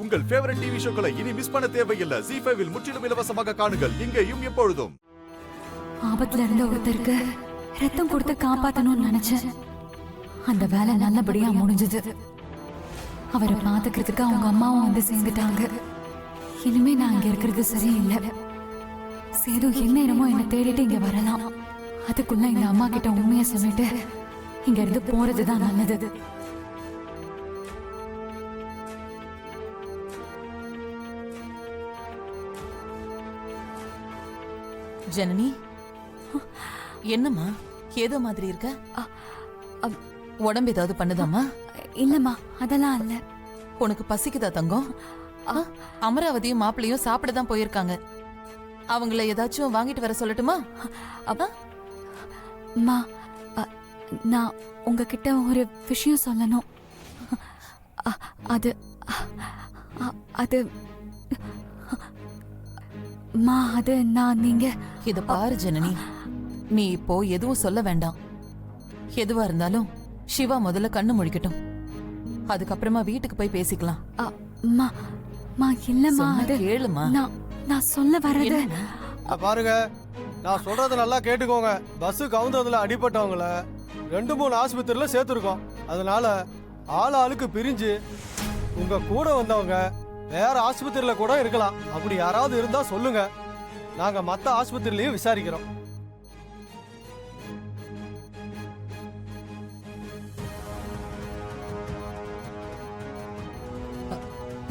உங்கள் favourite TV ஷோக்களை இனி miss பண்ண தேவையில்லை. ZEE5 இல் முற்றிலும் இலவசமாக காணுங்கள். இங்கேயும் எப்பொழுதும். ஆபத்துல இருந்த ஒருத்தருக்கு ரத்தம் கொடுத்து காப்பாத்தணும்னு நினைச்சேன். அந்த வேலை நல்லபடியா முடிஞ்சது. அவரை பாத்துக்கிறதுக்கு அவங்க அம்மாவும் வந்து சேர்ந்துட்டாங்க. இனிமே நான் இங்க இருக்கிறது சரியில்லை. சேது எந்நேரமோ என்னை தேடிட்டு இங்க வரலாம். அதுக்குள்ள இந்த அம்மா கிட்ட உண்மையை சொல்லிட்டு இங்க இருந்து போறதுதான் நல்லது. ஜனனி, என்னம்மா ஏதோ மாதிரி இருக்க? உடம்பு ஏதாவது பண்ணுதாமா? இல்லம்மா, அதெல்லாம் இல்ல. உனக்கு பசிக்குதா தங்கம்? அமராவதியும் மாப்பிள்ளையும் சாப்பிட தான் போயிருக்காங்க. அவங்கள ஏதாச்சும் வாங்கிட்டு வர சொல்லட்டுமா? அம்மா, நான் உங்ககிட்ட ஒரு விஷயம் சொல்லணும். அது அது அது நான் நீங்க இத பாரு ஜனனி, நீ இப்போ எதுவும் சொல்ல வேண்டாம். எதுவா இருந்தாலும் சிவா முதல்ல கண்ணு முழிக்கட்டும். அதுக்கப்புறமா வீட்டுக்கு போய் பேசிக்கலாம். இல்லம்மா, அது கேளுமா. நான் சொல்ல வர்றது பாருங்க, நான் சொல்றத நல்லா கேட்டுக்கோங்க. பஸ் கவுந்ததுல அடிபட்டவங்கள 2-3 ஆஸ்பத்திரியில சேர்த்துருக்கோம். அதனால ஆளுக்கு பிரிஞ்சு உங்க கூட வந்தவங்க வேற ஆஸ்பத்திரியில கூட இருக்கலாம். அப்படி யாராவது இருந்தா சொல்லுங்க, நாங்க மத்த ஆஸ்பத்திரியிலயும் விசாரிக்கிறோம்.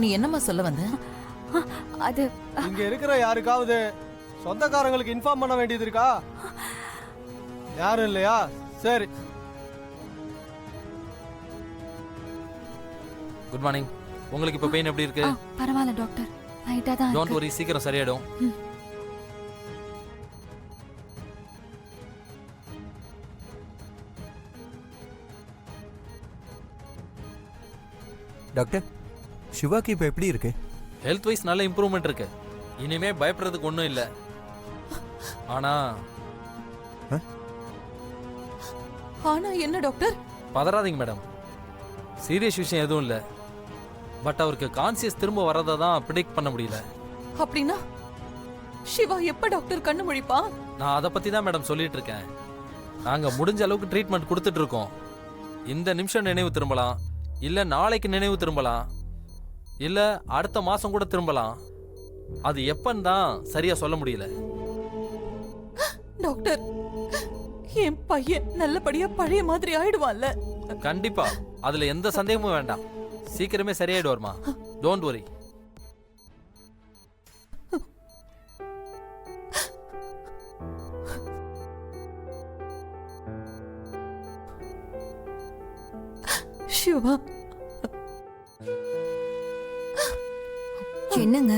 நீ என்னம்மா சொல்ல வந்த? அது இங்க இருக்கிற யாருக்காவது சொந்தக்காரங்களுக்கு இன்ஃபார்ம் பண்ண வேண்டியது இருக்கா? யாரும் இல்லையா? சரி. Good morning. உங்களுக்கு இப்ப பெயின் எப்படி இருக்கு? பரவாயில்ல டாக்டர், லைட்டா தான். டோன்ட் வரி, சீக்கிரம் சரியாயிடும். டாக்டர், சிவாக்கு இப்ப எப்படி இருக்கு? ஹெல்த் வைஸ் நல்ல இம்ப்ரூவ்மெண்ட் இருக்கு. இனிமே பயப்படுறதுக்கு ஒன்றும் இல்லை. ஆனா என்ன டாக்டர்? பதறாதீங்க மேடம், சீரியஸ் விஷயம் எதுவும் இல்லை. பட் அவருக்கு கான்சியஸ் திரும்ப வரதை தான் ப்ரிடிக்ட் பண்ண முடியல. அப்படின்னா சிவா எப்ப டாக்டர் கண்ணு முழிப்பா? நான் அதை பத்தி தான் மேடம் சொல்லிட்டு இருக்கேன். நாங்க முடிஞ்ச அளவுக்கு ட்ரீட்மெண்ட் கொடுத்துட்டு இருக்கோம். இந்த நிமிஷம் நினைவு திரும்பலாம், இல்ல நாளைக்கு நினைவு திரும்பலாம், இல்ல அடுத்த மாசம் கூட திரும்பலாம். அது எப்பன்னு தான் சரியா சொல்ல முடியல. டாக்டர், என் பையன் நல்லபடியா பழைய மாதிரி ஆயிடுவான்ல? கண்டிப்பா, அதுல எந்த சந்தேகமும் வேண்டாம். சீக்கிரமே சரியாயிடுவார்மா. Don't worry. சிவா, என்னங்க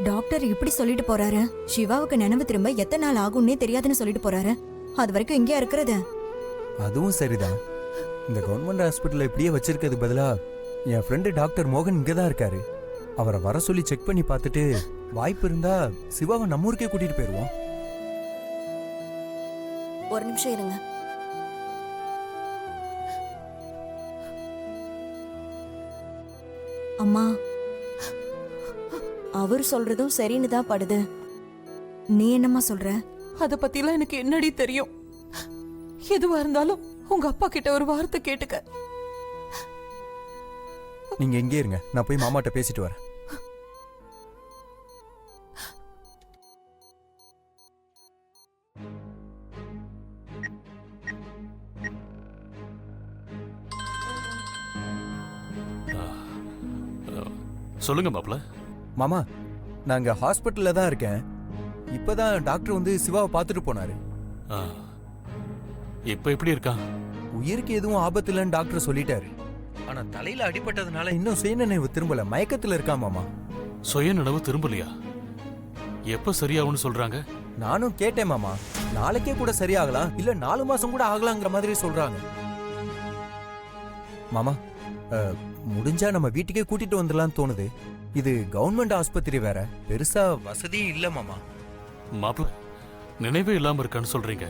டாக்டர் இப்படி சொல்லிட்டு போறாரு? சிவாவுக்கு நினைவு திரும்ப எத்தனை நாள் ஆகும்னே தெரியாதுன்னு சொல்லிட்டு போறாரு. அது வரைக்கும் இங்கே இருக்கிறது. அதுவும் சரிதான். இந்த கவர்மெண்ட் ஹாஸ்பிட்டல் இப்படியே வச்சிருக்கிறது பதிலா என் ஃப்ரெண்டு டாக்டர் மோகன் இங்கே தான் இருக்காரு. அவரை வர சொல்லி செக் பண்ணி பார்த்துட்டு வாய்ப்பு இருந்தா சிவாவை நம்ம ஊருக்கே கூட்டிட்டு போயிடுவோம். ஒரு நிமிஷம் இருங்க. அம்மா, அவர் சொல்றதும் சரின்னு தான் படுது. நீ என்னம்மா சொல்ற? அத பத்திலாம் எனக்கு என்னடி தெரியும்? எதுவா இருந்தாலும் உங்க அப்பா கிட்ட ஒரு வார்த்தை கேட்டுக்க. நீங்க எங்கே இருங்க, நான் போய் மாமாட்ட பேசிட்டு வரேன். சொல்லுங்க மாப்ள. மாமா, நாங்க ஹாஸ்பிட்டல்ல தான் இருக்கேன். இப்பதான் டாக்டர் வந்து சிவாவை பார்த்துட்டு போனாரு. இப்ப எப்படி இருக்கான்? உயிருக்கு எதுவும் ஆபத்து இல்லைன்னு டாக்டர் சொல்லிட்டாரு. ஆனா தலையில அடிபட்டதுனால இன்னும் சுயநினைவு திரும்பல, மயக்கத்துல இருக்கான் மாமா. சுயநினைவு திரும்பலையா? எப்ப சரியாகும்னு சொல்றாங்க? நானும் கேட்டேன் மாமா, நாளைக்கே கூட சரியாகலாம், இல்ல 4 மாசம் கூட ஆகலாங்கிற மாதிரி சொல்றாங்க. மாமா, முடிஞ்சா நம்ம வீட்டுக்கே கூட்டிட்டு வந்துடலாம்னு தோணுது. இது கவர்மெண்ட் ஆஸ்பத்திரி வேற, பெருசா வசதியும் இல்ல மாமா. மாப்ள, நினைவே இல்லாம இருக்கான்னு சொல்றீங்க.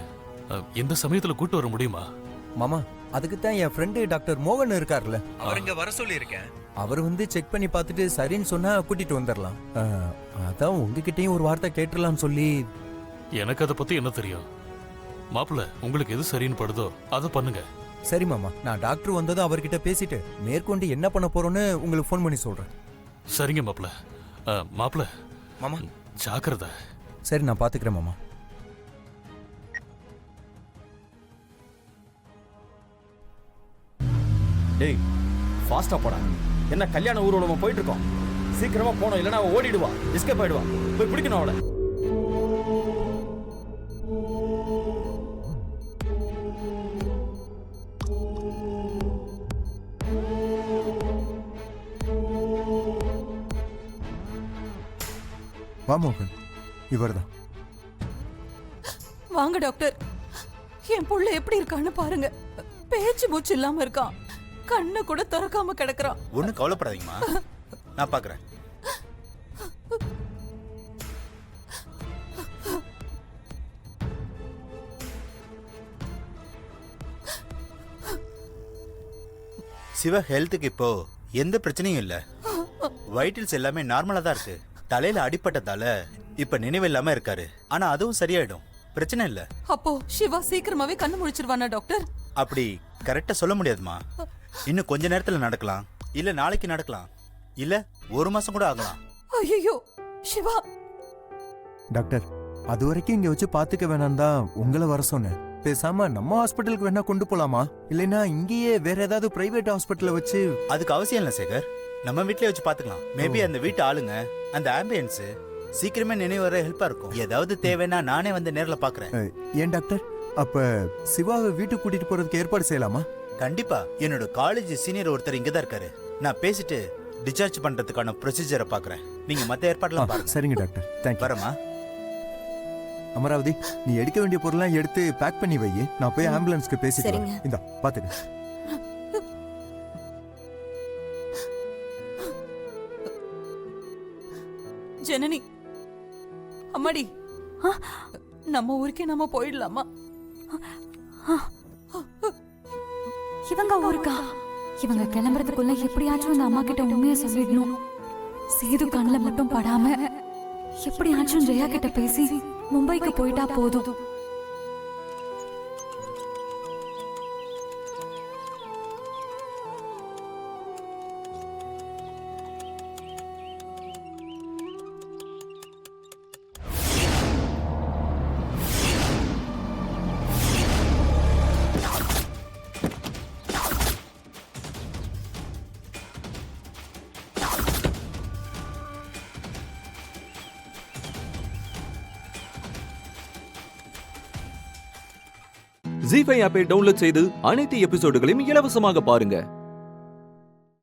இந்த சமயத்துல கூட்டு வர முடியுமா? மாமா, அதுக்கு தான் என் ஃப்ரெண்டு டாக்டர் மோகன் இருக்கார்ல, அவர் இங்க வர சொல்லி இருக்கேன். அவர் வந்து செக் பண்ணி பார்த்துட்டு சரின்னு சொன்னா கூட்டிட்டு வந்துடலாம். அதான் உங்ககிட்டயும் ஒரு வார்த்தை கேட்டுடலாம்னு சொல்லி. எனக்கு அதை பத்தி என்ன தெரியும்? மாப்பிள்ள, உங்களுக்கு எது சரின்னு படுதோ அதை பண்ணுங்க. சரி மாமா, நான் டாக்டர் வந்ததும் அவர்கிட்ட பேசிட்டு மேற்கொண்டு என்ன பண்ண போறோன்னு உங்களுக்கு ஃபோன் பண்ணி சொல்றேன். சரிங்க மாப்பிள்ள. மாப்பிள்ள மாமா ஜாக்கிரதை. சரி, நான் பாத்துக்கிறேன் மாமா. டேய் ஃபாஸ்டா போடா. என்ன கல்யாண ஊர்வலமா போயிட்டு இருக்கோம், சீக்கிரமா போனோம், இல்லைன்னா அவ ஓடிடுவா, எஸ்கேப் ஆயிடுவா. போய் பிடிக்கணும் அவளை. வா மோகன், இவர்தான். வாங்க டாக்டர். என் புள்ள எப்படி இருக்கான்னு பாருங்க. பேச்சு மூச்சு இல்லாம இருக்கான். கண்ணு கூட திறக்காம கிடக்குறான். ஒன்றும் கவலைப்படாதீங்கம்மா, நான் பார்க்குறேன். சிவா ஹெல்த்துக்கு இப்போ எந்த பிரச்சனையும் இல்லை. வைட்டல்ஸ் எல்லாமே நார்மலாக தான் இருக்கு. தலையில அடிபட்டதால இப்ப நினைவு இல்லாம இருக்காரு. ஆனா அதுவும் சரியாயிடும், பிரச்சனை இல்ல. அப்போ சிவா சீக்கிரமாவே கண்ணு முழிச்சிருவானா டாக்டர்? அப்படி கரெக்டா சொல்ல முடியாதுமா. இன்னும் கொஞ்ச நேரத்துல நடக்கலாம், இல்ல நாளைக்கு நடக்கலாம், இல்ல ஒரு மாசம் கூட ஆகலாம். ஐயோ சிவா. டாக்டர், அது வரைக்கும் இங்க வச்சு பாத்துக்க வேணாம் தான் உங்களை வர சொன்னேன். பேசாம நம்ம ஹாஸ்பிட்டலுக்கு வேணா கொண்டு போலாமா, இல்லைன்னா இங்கேயே வேற ஏதாவது பிரைவேட் ஹாஸ்பிட்டல வச்சு? அதுக்கு அவசியம் இல்ல சேகர், நம்ம வீட்லயே வச்சு பாத்துக்கலாம். மேபி அந்த வீட்டு ஆளுங்க, அந்த ஆம்பியன்ஸ் சீக்கிரமே நினைவு வர ஹெல்ப்பா இருக்கும். ஏதாவது தேவைன்னா நானே வந்து நேர்ல பாக்குறேன். ஏன் டாக்டர், அப்ப சிவாவை வீட்டுக்கு கூட்டிட்டு போறதுக்கு ஏற்பாடு செய்யலாமா? கண்டிப்பா. என்னோட காலேஜ் சீனியர் ஒருத்தர் இங்கதான் இருக்காரு. நான் பேசிட்டு டிஸ்சார்ஜ் பண்றதுக்கான ப்ரொசீஜரை பாக்குறேன். நீங்க மத்த ஏற்பாடுலாம் பாருங்க. சரிங்க டாக்டர், தேங்க்யூ. வரமா அமராவதி, நீ எடுக்க வேண்டிய பொருள்லாம் எடுத்து பேக் பண்ணி வை. நான் போய் ஆம்புலன்ஸ்க்கு பேசிட்டு சரிங்க. வரேன். இந்தா பாத்துக்க. ஜனனி, அம்மாடி, நம்ம ஊருக்கே நம்ம போயிடலாமா? இவங்க ஊருக்கா? இவங்க கிளம்புறதுக்குள்ள எப்படியாச்சும் அந்த அம்மா கிட்ட உண்மையா சொல்லிடணும். சேது கண்ணுல மட்டும் படாம எப்படியாச்சும் ஜெயா கிட்ட பேசி மும்பைக்கு போயிட்டா போதும். ஜீ5 ஆப்பை டவுன்லோட் செய்து அனைத்து எபிசோடுகளையும் இலவசமாக பாருங்க.